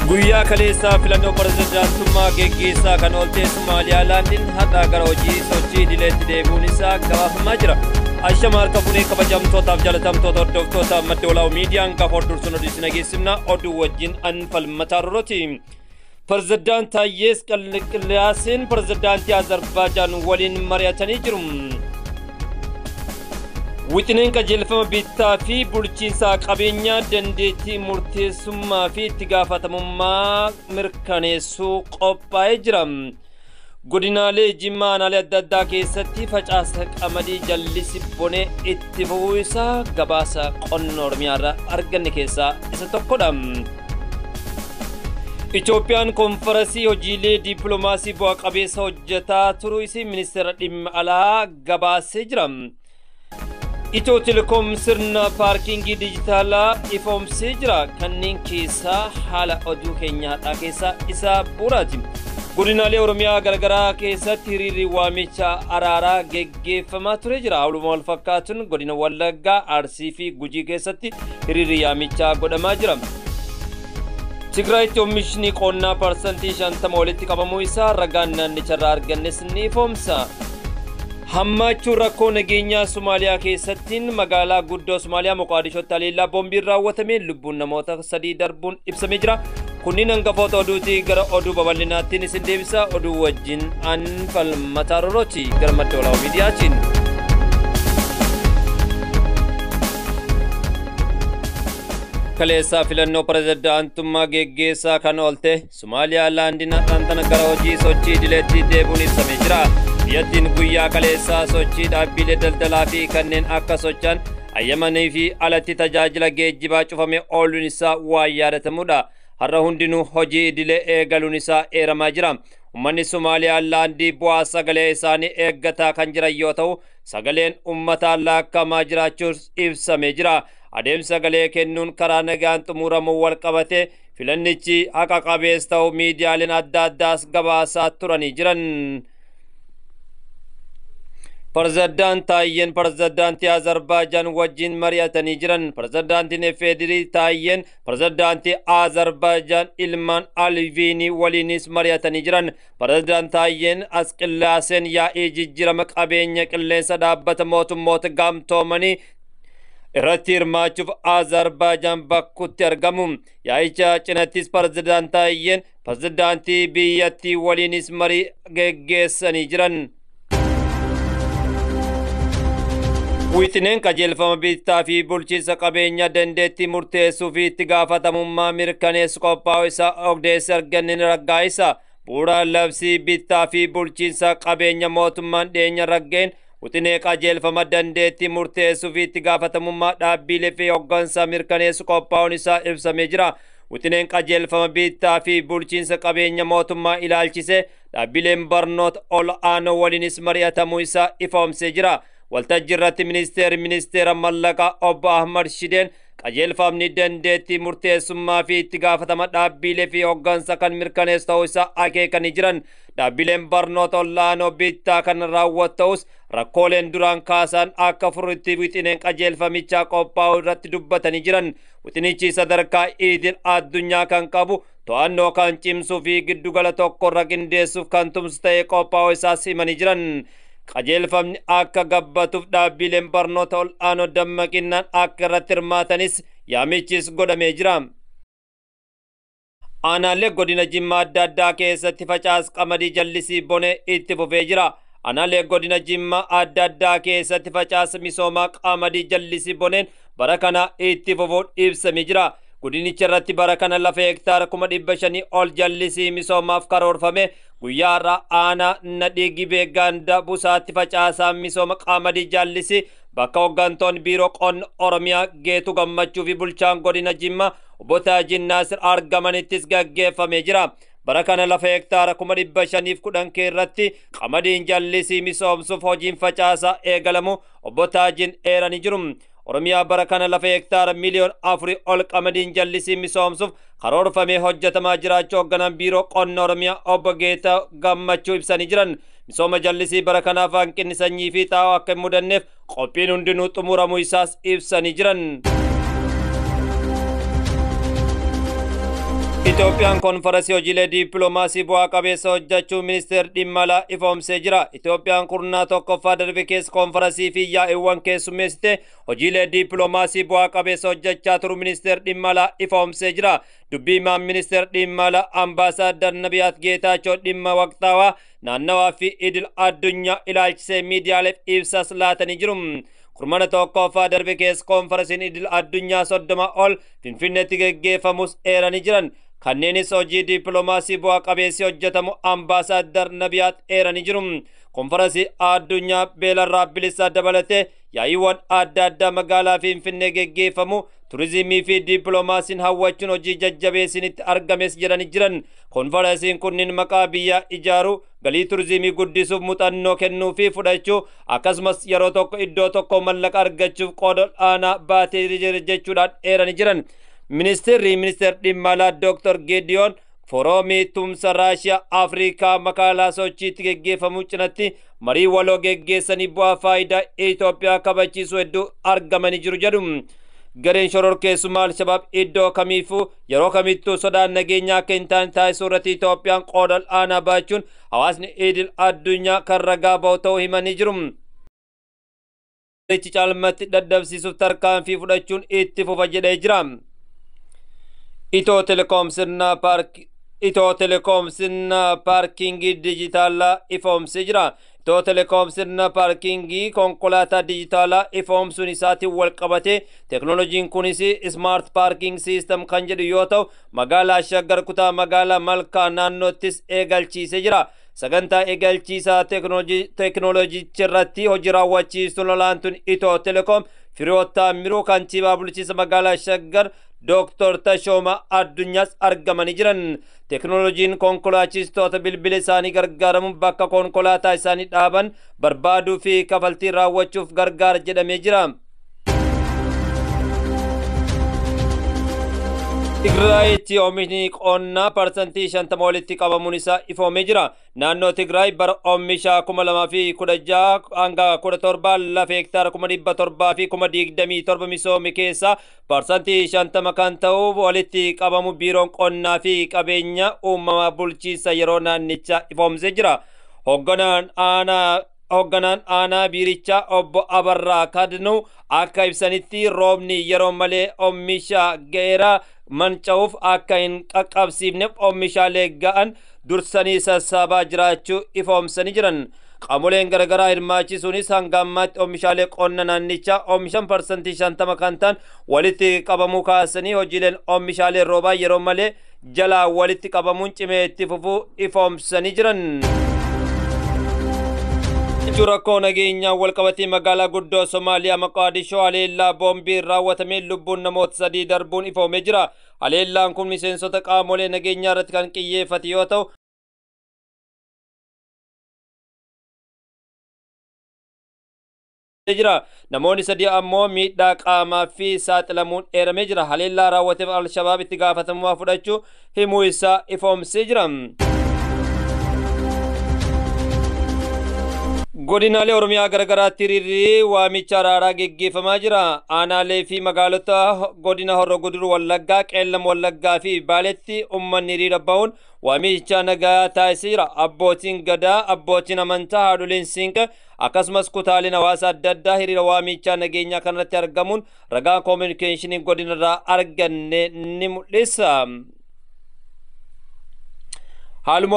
Guyyaa kaleessaa filannoo pirezidaantummaa geggeessaa kan oolte Somaaliyaalaandiin har'a gara hojii sochii idileetti deebi'uun isaa gabaafamaa jira. Ashama harka fuunee kabajamtootaaf jaalatamtoota hordoftoota madda olaa'uu miidiyaan gaafa hordoftuun oduu nageessifna oduu wajjin anfalmataa roroti. Pirezidaant Taayyee Asqasillaaseen pirezidaantii Azerbaajaan waliin mari'atanii jiru. Wixineen qajeelfama bittaa fi bulchiinsa qabeenyaa dandeettii murteessummaa fi itti gaafatamummaa mirkaneessuu qophaa'ee jira. Godinaalee Jimmaa aanaalee adda addaa keessatti facaasa qamadii jallisi bonee itti fufuu isaa gabaasa qonna Oromiyaarraa arganne keessaa isa tokkodha. Itoophiyaan konferensii hojiilee dippiloomaasii bu'a qabeessa hojjetaa turuu isii ministeera dhimma alaa gabaasee jira. Itoo Telekom sirna paarkingii dijitaalaa ifoomsee jira. Kanneen keessaa haala oduu keenyaadhaa keessaa isa bu'uuraati. Godinaalee Oromiyaa garagaraa keessatti hiriirri waamicha araaraa geggeeffamaa ture jira. Haaluma wal fakkaatuun godina Wallaggaa, Arsii fi Gujii keessatti hiriirri waamichaa godhamaa jira. Tigraayitti oomishni qonnaa parsantii 50 walitti qabamuu isaa ragaan naannicharraa argannes ni ifoomsa. Hammachuu rakkoo nageenyaa Somaaliyaa keessattiin magaalaa guddoo Somaaliyaa Moqaadishootti haleellaa boombiin raawwatameen lubbuun namoota 3 darbuun ibsamee jira. Kunniin hangafoota oduutii gara oduu babal'inaattiin isin deebisa. Oduu wajjin anfalmataa roroti gara madda olaa'uu miidiyaatiin. Kaleessaa filannoo pirezidaantummaa geggeessaa kan oolte Somaaliyaalaandiin dhantana gara hojii sochii idileetti deebi'uun ibsamee jira. Biyyattiin guyyaa kaleessaa sochii dhaabbilee daldalaa fi kanneen akka socho'an ayyamanii fi alatti tajaajila geejjibaa cufamee ooluun isaa waan yaadatamudha. Har'a hundinuu hojii idilee eegaluun isaa eeramaa jira. Uummanni Somaaliyaalaandii bu'aa sagalee isaanii eeggataa kan jiran yoo ta'u, sagaleen uummataa laakkamaa jiraachuun ibsamee jira. Adeemsa sagalee kennuun karaa nagaan xumuramuu wal qabatee filannichi haqa qabeessa ta'uu miidiyaaleen adda addaas gabaasaa turanii jiran. Pirezidaant Taayyeen pirezidaantii Azerbaajaan wajjin mari'atanii jiran. Pirezidaantiin Efeedirii Taayyeen pirezidaantii Azerbaajaan Ilmaan Aliiviinii waliinis mari'atanii jiran. Pirezidaant Taayyeen Asqasillaaseen yaa'ii jijjiirama qabeenya qilleensa dhaabbata mootummoota gamtoomanii irratti hirmaachuuf Azerbaajaan bakkutti argamu. Yaa'icha cinattis pirezidaant Taayyeen pirezidaantii biyyattii waliinis marii geggeessanii jiran. Wixineen qajeelfama bittaa fi bulchiinsa qabeenyaa dandeettii murteessuu fi itti gaafatamummaa mirkaneessu qophaa'uu isaa odeessa arganneen raggaasisa. Bu'uuraan labsii bittaa fi bulchiinsa qabeenya mootummaan dhiyeenya raggeen wixinee qajeelfama dandeettii murteessuu fi itti gaafatamummaa dhaabbilee fi hooggansa mirkaneessu qophaa'uun isaa ibsamee jira. Wixineen qajeelfama bittaa fi bulchiinsa qabeenya mootummaa ilaalchisee dhaabbileen barnoota ol'aanoo waliinis mari'atamuu isaa ifoomsee jira. Waltajjii irratti ministeera mallaqaa obbo Ahmad Shideen qajeelfamni dandeettii murteessummaa fi itti gaafatama dhaabbilee fi hooggansa kan mirkaneessu ta'uu isaa akeekanii jiran. Dhaabbileen barnoota ol'aanoo bittaa kan raawwatu ta'us rakkooleen duraan kaasan akka furritti wixineen qajeelfamichaa qophaa'uu irratti dubbatanii jiran. Wixinichi sadarkaa idil addunyaa kan qabu to'annoo kan cimsuu fi giddugala tokkorra qindeessuuf kan tumsu ta'ee qophaa'uu isaas himanii jiran. Qajeelfamni akka gabbatuuf dhaabbileen barnoota ol'aanoo dammaqinaan akka irratti hirmaatanis yaamichis godhamee jira. Aanaalee godina Jimmaa adda addaa keessatti facaasa qamadii jallisii bonee itti fufee jira. Aanaalee godina Jimmaa adda addaa keessatti facaasa misoomaa qamadii jallisii boneen bara kana itti fufuun ibsamee jira. Godinicha irratti bara kana lafa hektaara 500,000 ol jallisii misoomaaf karoorfame. Guyyaa irraa aanaa Nadhii Gibee Ganda Busaatti facaasaa misooma qamadii jallisii bakka hooggantoonni biiroo qonna Oromiyaa Geetu Gammachuu fi bulchaan godina Jimmaa obbo Taajin Naasir argamanittis gaggeeffamee jira. Bara kana lafa hektaara 510 irratti qamadiin jallisii misoomsuuf hojiin facaasaa eegalamu obbo Taajin eeranii jiru. Oromiyaa bara kana lafa hektaara miliyoon 4 ol qamadiin jallisii misoomsuuf karoorfamee hojjetamaa jiraachuu hoogganaan biiroo qonna Oromiyaa obbo Geeta Gammachuu ibsanii jiran. Misooma jallisii bara kanaaf hanqinni sanyii fi xaa'oo akka hin mudanneef qophiin hundinuu xumuramuu isaas ibsanii jiran. Itoophiyaan konferensii hojiilee dippiloomaasii bu'aa qabeessa hojjechuu ministeerri dhimma alaa ifoomsee jira. Itoophiyaan kurnaa tokkoffaa darbe keessa konferensii fi yaa'iiwwan keessummeessite hojiilee dippiloomaasii bu'aa qabeessa hojjechaa turu ministeerri dhimma alaa ifoomsee jira. Dubbii himaan ministeerri dhimma alaa ambaasaadar Nabiyaat Geetaachoo dhimma waqtaawaa naannawaa fi idil addunyaa ilaalchisee miidiyaaleef ibsas laatanii jiru. Kurmana tokkoffaa darbe keessa konferensiin idil addunyaa 30 ol Finfinneetti geggeeffamus eeranii jiran. Kanneenis hojii dippiloomaasii bu'aa qabeessi hojjetamu ambaasaadar Nabiyaat eeranii jiru. Konferensii addunyaa beelarraa bilisaa dabalatee yaa'iiwwan adda addaa magaalaa Finfinnee geggeeffamu turizimii fi dippiloomaasiin hawwachuun hojii jajjabeessinitti argames jedhanii jiran. Konferensiin kunniin maqaa biyyaa ijaaruu, galii turizimii guddisuuf muuxannoo kennuu fi fudhachuu akkasumas yeroo tokko iddoo tokko mallaqa argachuuf qooda olaanaa baatee jechuudhaan eeranii jiran. Ministeerri dhimma alaa Dr. Geediyoon Foorumii tumsa Raashiyaa Afrikaa magaalaa Sochiitti geggeeffamu cinatti marii waloo geggeessanii bu'aa faayidaa Itoophiyaa kabachiisuu hedduu argamanii jiru jedhu. Gareen shororkeessummaa Al-Shabaab iddoo kamiifuu yeroo kamittuu sodaan nageenyaa akka hin taane taasisuu irratti Itoophiyaan qooda olaanaa baachuun hawaasni idil addunyaa kan ragaa ba'u ta'uu himanii jiru. Richi caalmatti dadhabsiisuuf tarkaanfii fudhachuun itti fufa jedhee jira. Itoo Telekoom sirna paarkingii dijitaalaa ifoomsee jira. Itoo Telekoom sirna paarkingii konkolaataa dijitaalaa ifoomsuun isaatiin wal qabate teknooloojiin kunis smart parking system kan jedhu yoo ta'u magaalaa Shaggar kutaa magaalaa Malkaa naannoottis eegalchiisee jira. Sagantaa eegalchiisaa teknooloojicha irratti hojii raawwachiistuun olaantuun Itoo Telekoom Firoottaa Miruu kantiibaa bulchiinsa magaalaa Shaggar Dr. Tashooma Addunyaas argamanii jiran. Teknooloojiin konkolaachistoota bilbila isaanii gargaaramuun bakka konkolaataa isaanii dhaaban barbaaduu fi kafaltii raawwachuuf gargaara jedhamee jira. Tigraayitti oomishni qonnaa parsantii 50 walitti qabamuun isaa ifoomee jira. Naannoo Tigraay bara oomisha 2016 hanga 17 lafa hektaara 700 fi 27 misoome keessaa parsantii 50 kan ta'u walitti qabamu biiroon qonnaa fi qabeenya uumamaa bulchiinsa yeroo naannichaa ifoomsee jira. Hoogganaan aanaa biirichaa obbo Abarraa Kadnu akka ibsanitti roobni yeroo malee oomisha ga'eera manca'uuf akka hin qaqqabsiifneef oomishaalee ga'an dursanii sassaabaa jiraachuu ifoomsanii jiran. Qaamoleen garagaraa hirmaachisuunis hanga ammaatti oomishaalee qonna naannichaa oomishan parsantii 50 kan ta'an walitti qabamuu kaasanii hojiileen oomishaalee roobaa yeroo malee jalaa walitti qabamuun cimee itti fufuu ifoomsanii jiran. Rakkoo nageenyaa wal qabatee magaalaa guddoo Somaaliyaa Moqaadishoo haleellaa boombii raawwatameen lubbuun namoota 3 darbuun ifoomee jira. Haleellaan kun miseensota qaamolee nageenyaa irratti kan xiyyeeffate yoo ta'u namoonni 3 ammoo miidhaa qaamaa fi saaxilamuun eeramee jira. Haleellaa raawwateef Al-Shabaab itti gaafatamummaa fudhachuu himuu isaa ifoomsee jira. Godinaalee Oromiyaa garagaraatti hiriirri waamicha araaraa geggeeffamaa jira. Aanaalee fi magaalota godina Horroo Guduruu Wallaggaa, Qeellam Wallaggaa fi Baaleetti uummanni hiriira ba'uun waamicha nagaa taasisee jira. Abbootiin gadaa, abbootiin amantaa, haadholiin siinqee akkasumas kutaaleen hawaasa adda addaa hiriira waamicha nageenyaa kanarratti argamuun ragaa koominikeeshinii godinarraa arganne ni mul'isa. Haaluma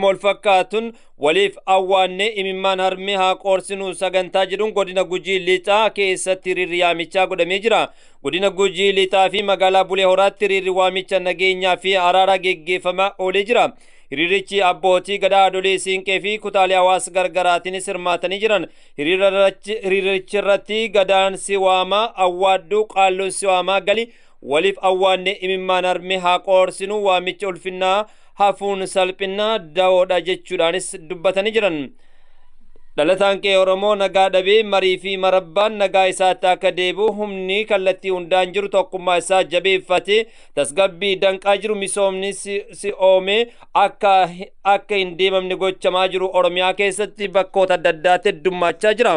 wal fakkaatuun waliif awwaannee imimmaan harmee haa qoorsinuu sagantaa jedhuun godina Gujii Lixaa keessatti hiriirri waamichaa godhamee jira. Godina Gujii Lixaa fi magaalaa Bulee Horaatti hiriirri waamicha nageenyaa fi araaraa geggeeffamaa oolee jira. Hiriirichi abbootii gadaa, haadholii siinqee fi kutaalee hawaasa gargaraatiinis hirmaatanii jiran. Hiriirichi irratti gadaan si waamaa, awwaadduu, qaalluun si waamaa gali waliif awwaannee imimmaan harmee haa qoorsinuu waamicha ulfinnaa hafuun salphina dawoodha jechuudhaanis dubbatanii jiran. Dhalataan qe'ee Oromoo nagaa dhabee marii fi marabbaan nagaa isaatti akka deebi'u humni kallattii hundaan jiru tokkummaa isaa jabeeffatee tasgabbii danqaa jiru misoomni si'oomee akka hin deemamne gochamaa jiru Oromiyaa keessatti bakkoota adda addaatti heddummachaa jira.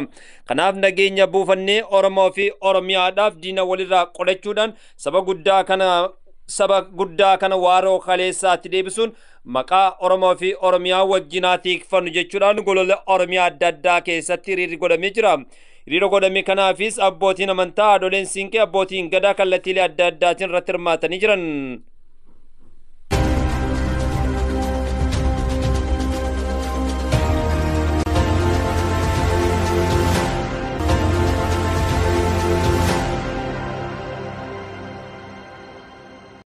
Kanaaf nageenya buufannee Oromoo fi Oromiyaadhaaf diina walirraa qolachuudhaan saba guddaa kana saba guddaa kana waaroo kaleessaatti deebisuun maqaa Oromoo fi Oromiyaa wajjinaa tiikfannu jechuudhaan golollee Oromiyaa adda addaa keessatti hiriirri godhamee jira. Hiriira godhame kanaafis abbootiin amantaa, haadholeen siinqee, abbootiin gadaa kallattiilee adda addaatiin irratti hirmaatanii jiran.